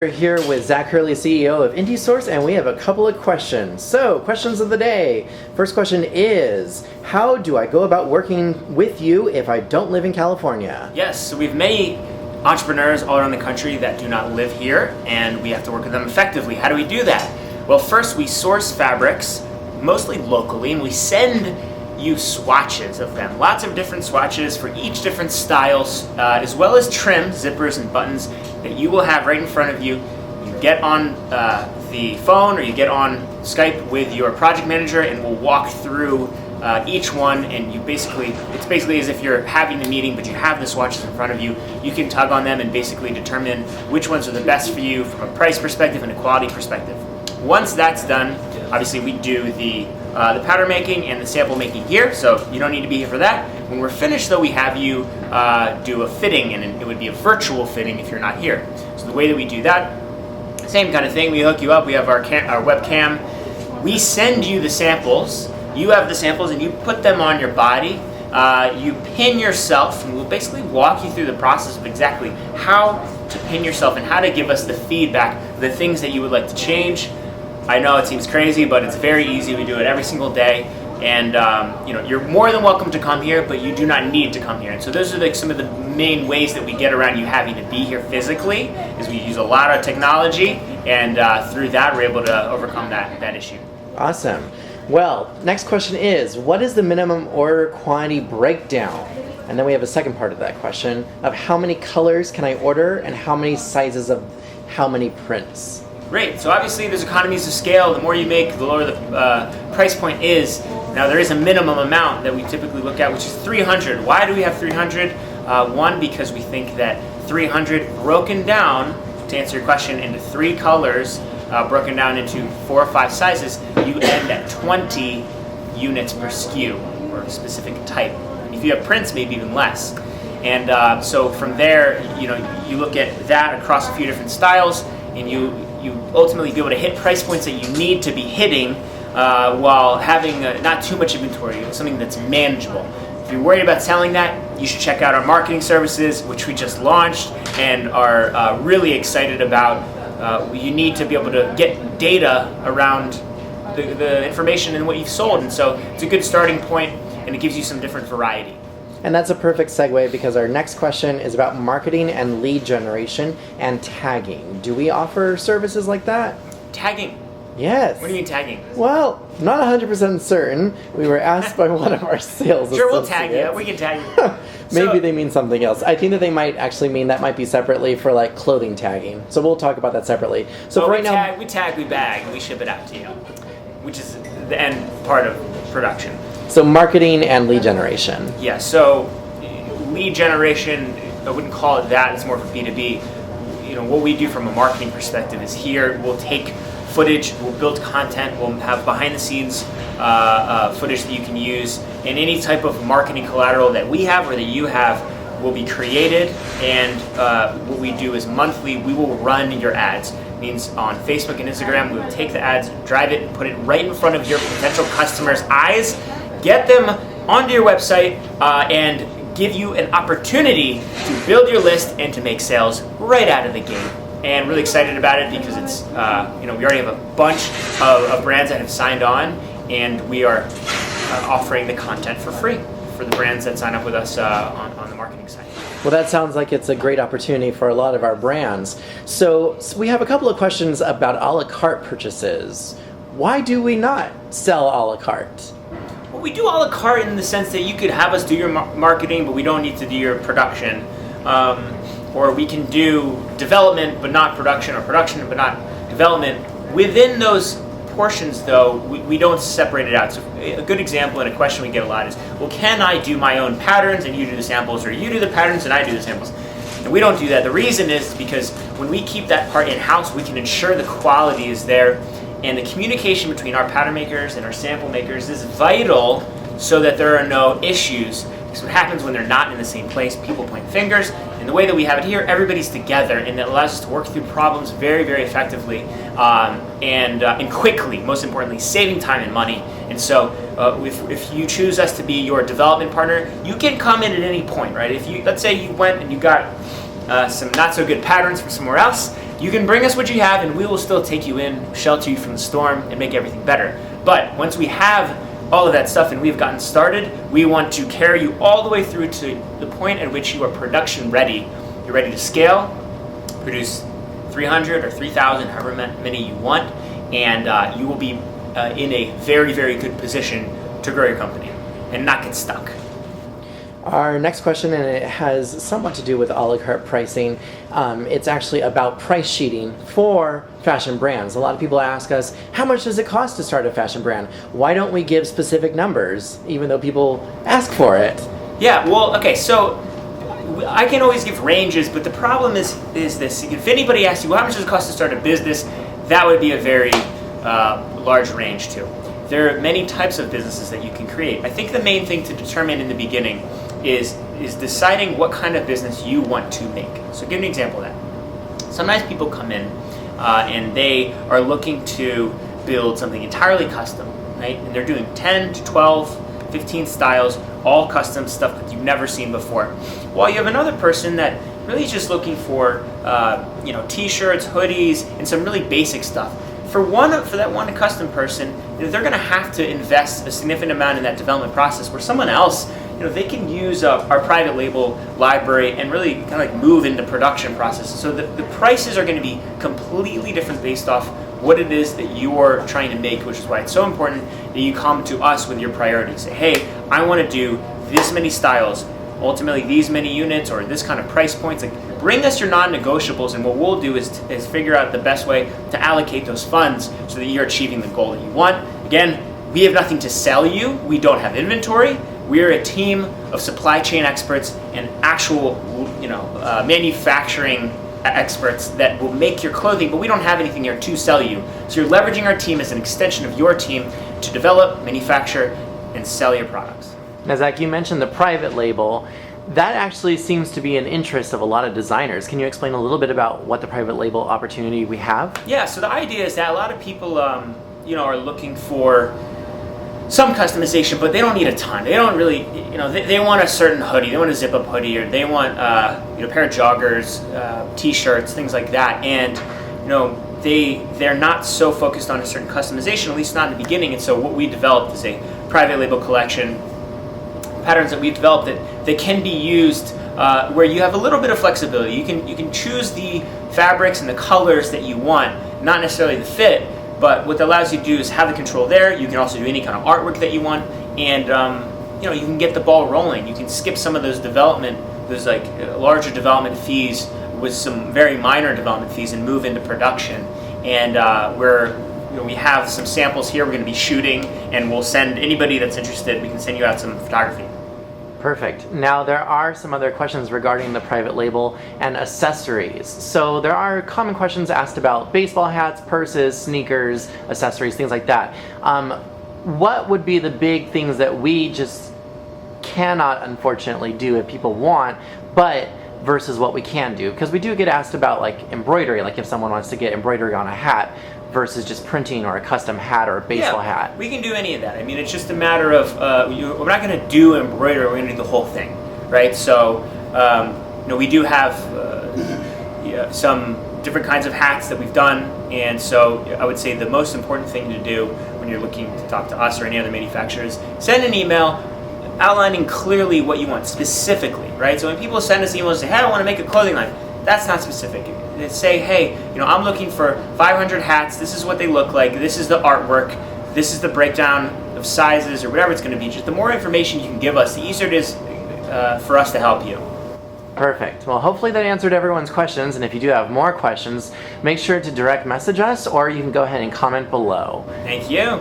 We're here with Zack, CEO of IndieSource, and we have a couple of questions. So, questions of the day. First question is, how do I go about working with you if I don't live in California? Yes, so we have many entrepreneurs all around the country that do not live here, and we have to work with them effectively. How do we do that? Well, first we source fabrics, mostly locally, and we send you swatches of them. Lots of different swatches for each different styles, as well as trim, zippers, and buttons that you will have right in front of you. You get on the phone or you get on Skype with your project manager, and we'll walk through each one, and it's basically as if you're having the meeting, but you have the swatches in front of you. You can tug on them and basically determine which ones are the best for you from a price perspective and a quality perspective. Once that's done, obviously we do the pattern making and the sample making here, so you don't need to be here for that. When we're finished though, we have you do a fitting, and it would be a virtual fitting if you're not here. So the way that we do that, same kind of thing, we hook you up, we have our webcam, we send you the samples, you have the samples and you put them on your body, you pin yourself, and we'll basically walk you through the process of exactly how to pin yourself and how to give us the feedback, the things that you would like to change. I know it seems crazy, but it's very easy. We do it every single day, and you're more than welcome to come here, but you do not need to come here. And so those are some of the main ways that we get around you having to be here physically, is we use a lot of technology, and through that we're able to overcome that issue. Awesome. Well, next question is, what is the minimum order quantity breakdown? And then we have a second part of that question of how many colors can I order and how many sizes of how many prints? Great. So obviously there's economies of scale. The more you make, the lower the price point is. Now there is a minimum amount that we typically look at, which is 300. Why do we have 300? One, because we think that 300 broken down, to answer your question, into 3 colors, broken down into 4 or 5 sizes, you end at 20 units per SKU, or a specific type. If you have prints, maybe even less. And so from there, you look at that across a few different styles, and you ultimately be able to hit price points that you need to be hitting while having not too much inventory, something that's manageable. If you're worried about selling that, you should check out our marketing services, which we just launched and are really excited about. You need to be able to get data around the information and what you've sold, and so it's a good starting point, and it gives you some different variety. And that's a perfect segue, because our next question is about marketing and lead generation and tagging. Do we offer services like that? Tagging? Yes. What do you mean tagging? Well, not 100% certain. We were asked by one of our sales Sure, we'll tag you. We can tag you. Maybe they mean something else. I think that they might actually mean that might be separately for like clothing tagging. So we'll talk about that separately. So for right now, we bag, and we ship it out to you, which is the end part of production. So marketing and lead generation. Yeah, so lead generation, I wouldn't call it that, it's more of a B2B. What we do from a marketing perspective is here, we'll take footage, we'll build content, we'll have behind the scenes footage that you can use, and any type of marketing collateral that we have or that you have will be created, and what we do is monthly, we will run your ads. It means on Facebook and Instagram, we will take the ads, drive it, and put it right in front of your potential customers' eyes, get them onto your website, and give you an opportunity to build your list and to make sales right out of the gate. And really excited about it because it's, we already have a bunch of brands that have signed on, and we are offering the content for free for the brands that sign up with us on the marketing side. Well, that sounds like it's a great opportunity for a lot of our brands. So we have a couple of questions about a la carte purchases. Why do we not sell a la carte? Well, we do a la carte in the sense that you could have us do your marketing, but we don't need to do your production. Or we can do development but not production, or production but not development. Within those portions, though, we don't separate it out. So a good example and a question we get a lot is, well, can I do my own patterns and you do the samples, or you do the patterns and I do the samples? And we don't do that. The reason is because when we keep that part in-house, we can ensure the quality is there, and the communication between our pattern makers and our sample makers is vital so that there are no issues. Because what happens when they're not in the same place, people point fingers, and the way that we have it here, everybody's together, and it allows us to work through problems very, very effectively and quickly, most importantly, saving time and money. And so if you choose us to be your development partner, you can come in at any point, right? Let's say you went and you got some not so good patterns from somewhere else, You can bring us what you have and we will still take you in, shelter you from the storm, and make everything better. But once we have all of that stuff and we've gotten started, we want to carry you all the way through to the point at which you are production ready. You're ready to scale, produce 300 or 3,000, however many you want, and you will be in a very, very good position to grow your company and not get stuck. Our next question, and it has somewhat to do with a la carte pricing. It's actually about price sheeting for fashion brands. A lot of people ask us, how much does it cost to start a fashion brand? Why don't we give specific numbers, even though people ask for it? Yeah, well, okay, so I can always give ranges, but the problem is this. If anybody asks you, well, how much does it cost to start a business, that would be a very large range too. There are many types of businesses that you can create. I think the main thing to determine in the beginning is deciding what kind of business you want to make. So give an example of that. Sometimes people come in and they are looking to build something entirely custom, right? And they're doing 10 to 12, 15 styles, all custom stuff that you've never seen before. While you have another person that really is just looking for t-shirts, hoodies, and some really basic stuff. For that one custom person, they're going to have to invest a significant amount in that development process, where someone else, they can use our private label library and really kind of like move into production processes. So the prices are going to be completely different based off what it is that you're trying to make, which is why it's so important that you come to us with your priorities. Say, hey, I want to do this many styles, ultimately these many units, or this kind of price points. Like, bring us your non-negotiables, and what we'll do is figure out the best way to allocate those funds so that you're achieving the goal that you want. Again, we have nothing to sell you. We don't have inventory. We're a team of supply chain experts and actual, manufacturing experts that will make your clothing, but we don't have anything here to sell you. So you're leveraging our team as an extension of your team to develop, manufacture, and sell your products. Now, Zach, you mentioned the private label. That actually seems to be an interest of a lot of designers. Can you explain a little bit about what the private label opportunity we have? Yeah, so the idea is that a lot of people, are looking for some customization, but they don't need a ton. They don't really, they want a certain hoodie. They want a zip-up hoodie, or they want, a pair of joggers, t-shirts, things like that. And, they're not so focused on a certain customization, at least not in the beginning. And so what we developed is a private label collection, patterns that we've developed that can be used where you have a little bit of flexibility. You can choose the fabrics and the colors that you want, not necessarily the fit, but what that allows you to do is have the control there. You can also do any kind of artwork that you want, and you can get the ball rolling. You can skip some of those larger development fees with some very minor development fees and move into production. And we have some samples here we're going to be shooting, and we'll send anybody that's interested, we can send you out some photography. Perfect. Now, there are some other questions regarding the private label and accessories. So there are common questions asked about baseball hats, purses, sneakers, accessories, things like that. What would be the big things that we just cannot, unfortunately, do if people want, but versus what we can do? Because we do get asked about like embroidery, like if someone wants to get embroidery on a hat versus just printing or a custom hat or a baseball hat. We can do any of that. I mean, it's just a matter of, we're not going to do embroidery, we're going to do the whole thing, right? So, we do have some different kinds of hats that we've done, and so I would say the most important thing to do when you're looking to talk to us or any other manufacturers, send an email outlining clearly what you want specifically, right? So when people send us emails and say, hey, I want to make a clothing line, that's not specific. They say, hey, I'm looking for 500 hats, this is what they look like, this is the artwork, this is the breakdown of sizes, or whatever it's going to be. Just the more information you can give us, the easier it is for us to help you. Perfect. Well, hopefully that answered everyone's questions, and if you do have more questions, make sure to direct message us, or you can go ahead and comment below. Thank you.